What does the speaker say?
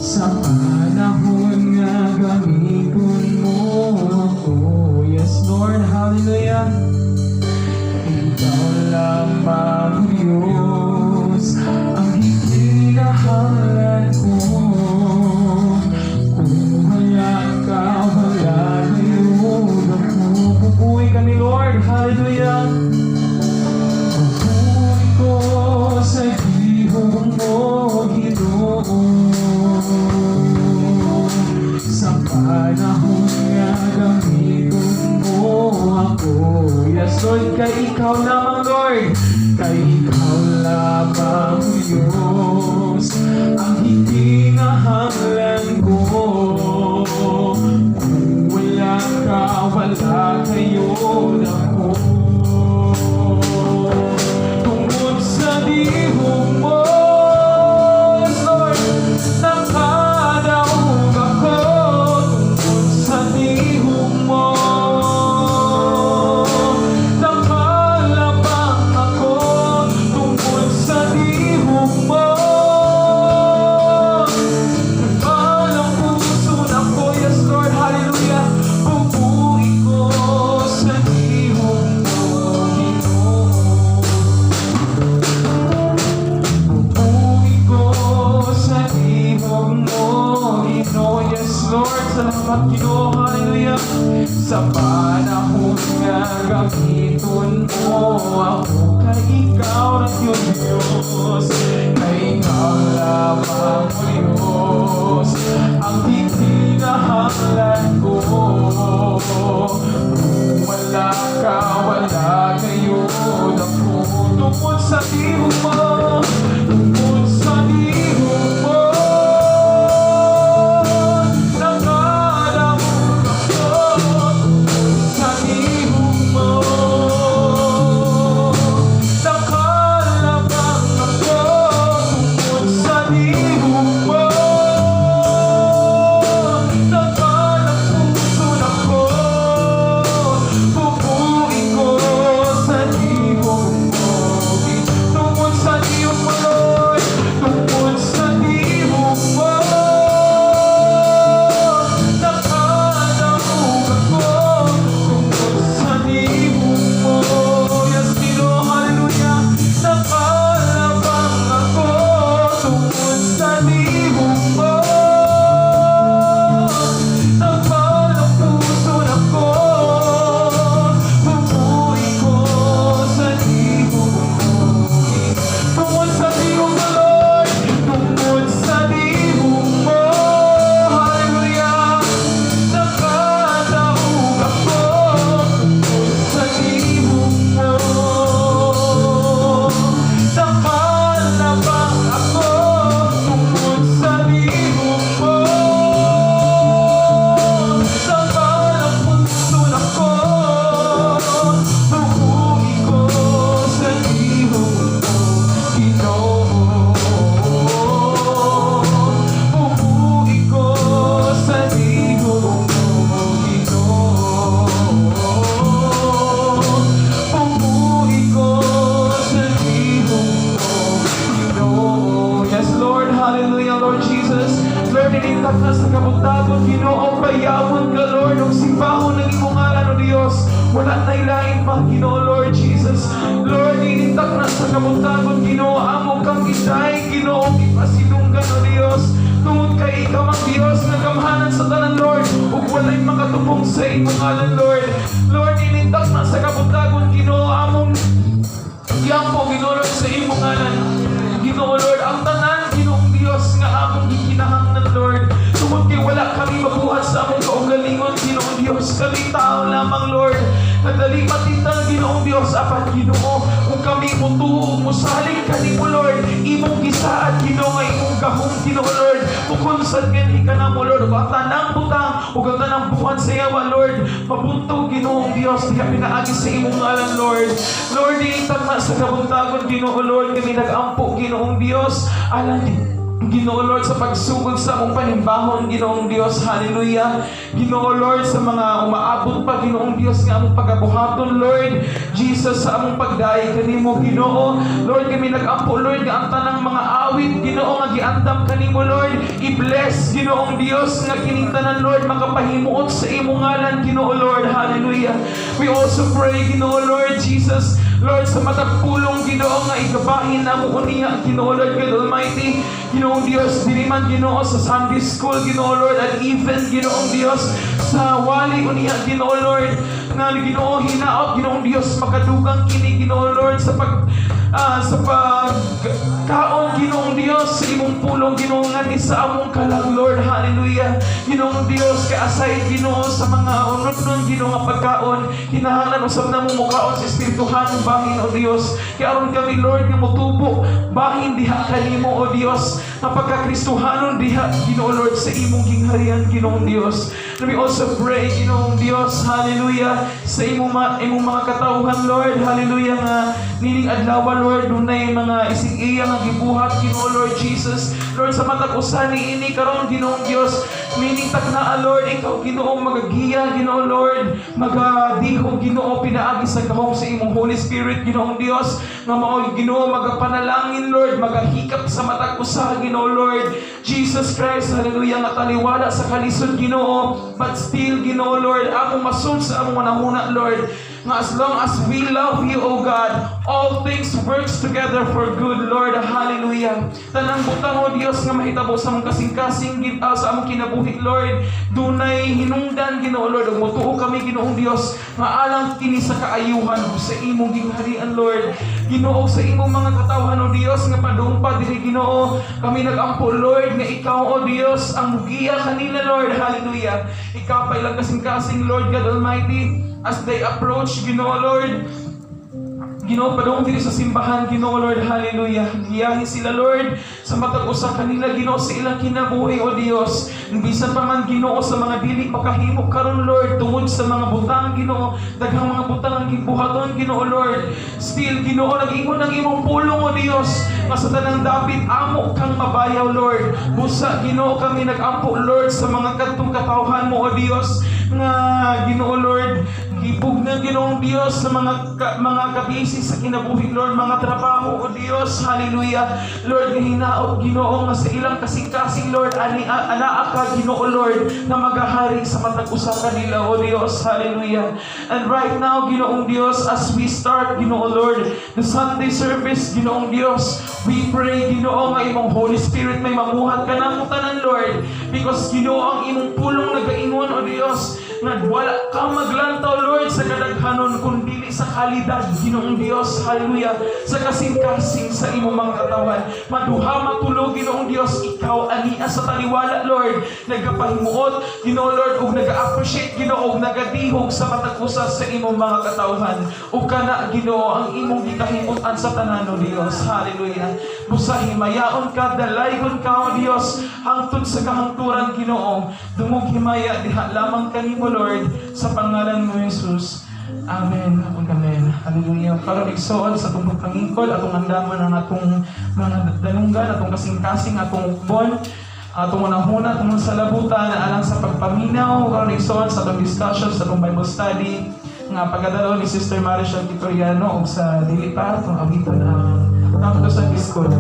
Sa panahon nga gamiton mo ako. Yes, Lord, hallelujah. Ikaw lamang, Diyos, ang hihinahangan ko. Kung wala ka, wala ngayon ako. Bubuhay ka ni Lord, hallelujah. Bubuhay ko sa ihong mo, Ginoo. Sa panahon nga gamiton mo ako. Yes, Lord, kay ikaw lamang, Lord. Kay ikaw lamang, Diyos, ang hihinahangan ko. Kung wala ka, wala ngayon ako. Tungkol sa dihong mo, salamat, Ginoo, hallelujah. Sa panahon nga gamiton mo ako. Kay ikaw ng Diyos, kay ikaw lamang, Diyos, ang hihinahangan ko. Kung wala ka, wala ngayon ako. Tungkol sa dihong mo, tungkol sa dihong mo, ninitak na sa kabutagon, Ginoo, payawon ka, Lord, og simbahon ng imong ngalan, O Dios. Wala na ilain pa, Ginoo, Lord Jesus. Lord, ninitak na sa kabutagon, Ginoo, amo kang isay, Ginoo, ipasilunggan, O Dios. Tungod kay ikaw ang Dios nga gamhanan sa tanan, Lord, ug walay makatubong sa imong ngalan, Lord. Lord, ninitak na sa kabutagon, Ginoo, among yampo, Ginoo, Lord, sa imong ngalan. Ginoo, Lord, ang tanan, Ginoong Dios nga among gikinahanglan, Lord. Tungod kay wala kami mabuhat sa among kaugalingon, Ginoong Dios, kami tao lamang, Lord. Nadali matintang, Ginoong Dios, apan Ginoo, kung kami mutuo, musalig kanimo, Lord, imong gisaad, Ginoo, nga imong gahong, Ginoo, Lord, kung saan ganhi ka na mo, Lord, ug ang tanang butang, ug ang tanang buwan sa yawa, Lord, mabuntog, Ginoong Dios, diha pinaagi sa imong ngalan, Lord. Lord, iitag na sa kabuntagon, Ginoo, Lord, kami nag-ampo, Ginoong Dios, alam Ginoo Lord, sa pagsugod sa among panimbahon, Ginoong Dios, hallelujah. Ginoo Lord, sa mga umaabot pa, Ginoong Dios, nga among pagabuhaton, Lord Jesus, sa among pagdaay kanimo, Ginoo. Lord, kami nag-ampo, Lord, nga ang tanang mga awit, Ginoo, nga giandam kanimo, Lord. I-bless, Ginoong Dios, nga kiningtanan, Lord, makapahimuot sa imong ngalan, Ginoo Lord, hallelujah. We also pray, Ginoo Lord Jesus, Lord, sa matagpulong, Ginoo, nga ikabahin na mo uniya, Ginoo Lord God Almighty, Ginoong Dios, diliman, Ginoo, sa Sunday School, Ginoo Lord, at even, Ginoong Dios, sa wali uniya, Ginoo Lord, nga Ginoo, hinaot, Ginoong Dios, makadugang kini, Ginoo Lord, sa pagkaon, Ginoong Dios, sa imong pulong, Ginoo, nga ni sa among kalang, Lord, hallelujah. Ginoong Dios, kaasay, Ginoo, sa mga unod-nun, Ginoo, nga pagkaon, hinahanglan, usap na mo mukaon sa espirituhan, bahin, O Dios. Kaya aron kami, Lord, nga mutubo, bahin diha kanimo, O Dios, na pagkakristuhanon diha, Ginoo Lord, sa imong gingharian, Ginoong Dios. Let me also pray, Ginoong Dios, hallelujah, sa imong mga katauhan, Lord, hallelujah, nga nining adlaw, Lord, dunay mga isig-iya nga gibuhat, Ginoo Lord Jesus. Lord, sa matag usa ni ini karon, Ginoong Dios, meaning taknaa, Lord, ikaw, Ginoo, magagiya, Ginoo Lord, magadihog, Ginoo, pinaagi sa gahom sa imong Holy Spirit, Ginoong Dios, nga mao, Ginoo, magapanalangin, Lord, magahikap sa matag usa, Ginoo Lord Jesus Christ, hallelujah, nga taliwala sa kalisod, Ginoo, but still, Ginoo Lord, among masun sa among manahuna, Lord, nga as long as we love you, O God, all things works together for good, Lord, hallelujah. Tanang butang, O Dios, nga mahitabo sa among kasing-kasing sa among kinabuhi, Lord, dunay hinungdan, Ginoo Lord, ug motuo kami, Ginoong Dios, nga alang kini sa kaayuhan sa imong gingharian, Lord. Ginoo, sa imong mga katawhan, O Dios, nga padungpa diri, Ginoo, kami nag-ampo, Lord, nga ikaw, O Dios, ang mugiya kanila, Lord, hallelujah. Ikaw pa ilang kasing-kasing, Lord God Almighty, as they approach, Ginoo Lord, Ginoo, padung diri sa simbahan, Ginoo Lord, hallelujah. Giyahin sila, Lord, sa matag usa kanila, Ginoo, sa ilang kinabuhi, O Dios. Bisan pa man, Ginoo, sa mga dili makahimo karon, Lord, tungod sa mga butang, Ginoo, daghang mga butang ang gibuhaton, Ginoo Lord. Still, Ginoo, nag-ingon ang imong pulong, O Dios, nga sa tanang dapit amo kang mabayaw, Lord. Busa, Ginoo, kami nag-ampo, Lord, sa mga kadtong katawhan mo, O Dios, nga Ginoo Lord, gibug na, Ginoong Dios, sa mga kabisi sa kinabuhi, Lord, mga trabaho, O Dios, hallelujah. Lord, hinaot, Ginoo, nga sa ilang kasing-kasing, Lord, anaa ka, Ginoo Lord, na magahari sa matag usa kanila, O Dios, hallelujah. And right now, Ginoong Dios, as we start, Ginoo Lord, the Sunday service, Ginoong Dios, we pray, Ginoo, nga imong Holy Spirit may mamuhat ka na tanan, Lord, because Ginoo, ang imong pulong nagaingon, O Dios, nga wala kang maglantaw, Lord, sa kadaghanon kundi sa kalidad, Ginoong Dios, hallelujah, sa kasing-kasing sa imong mga katawan. Maduha matulog, Ginoong Dios, ikaw ania sa taliwala, Lord, nagapahimuot, Ginoo Lord, ug naga-appreciate, Ginoo, ug nagadihog sa matag usa sa imong mga katawhan. Ug kana, Ginoo, ang imong gikahimutan sa tanan, O Dios, hallelujah. Busa himayaon ka, dalaygon ka, O Dios, hangtod sa kahangturan, Ginoo. Dumog himaya diha lamang kanimo, Lord, sa pangalan mo, Jesus. Amen. Amen. Hallelujah. Para igsoon sa itong pagpangingkod, atong andaman ang atong mga dalunggan, atong kasing-kasing, atong ukbon, atong unahuna, atong salabutan, alang sa pagpaminaw, para igsoon sa itong discussion, sa itong Bible study, nga pagkadalo ni Sister Maricel Vitoriano, o sa dili pa, itong awiton ang Sunday School.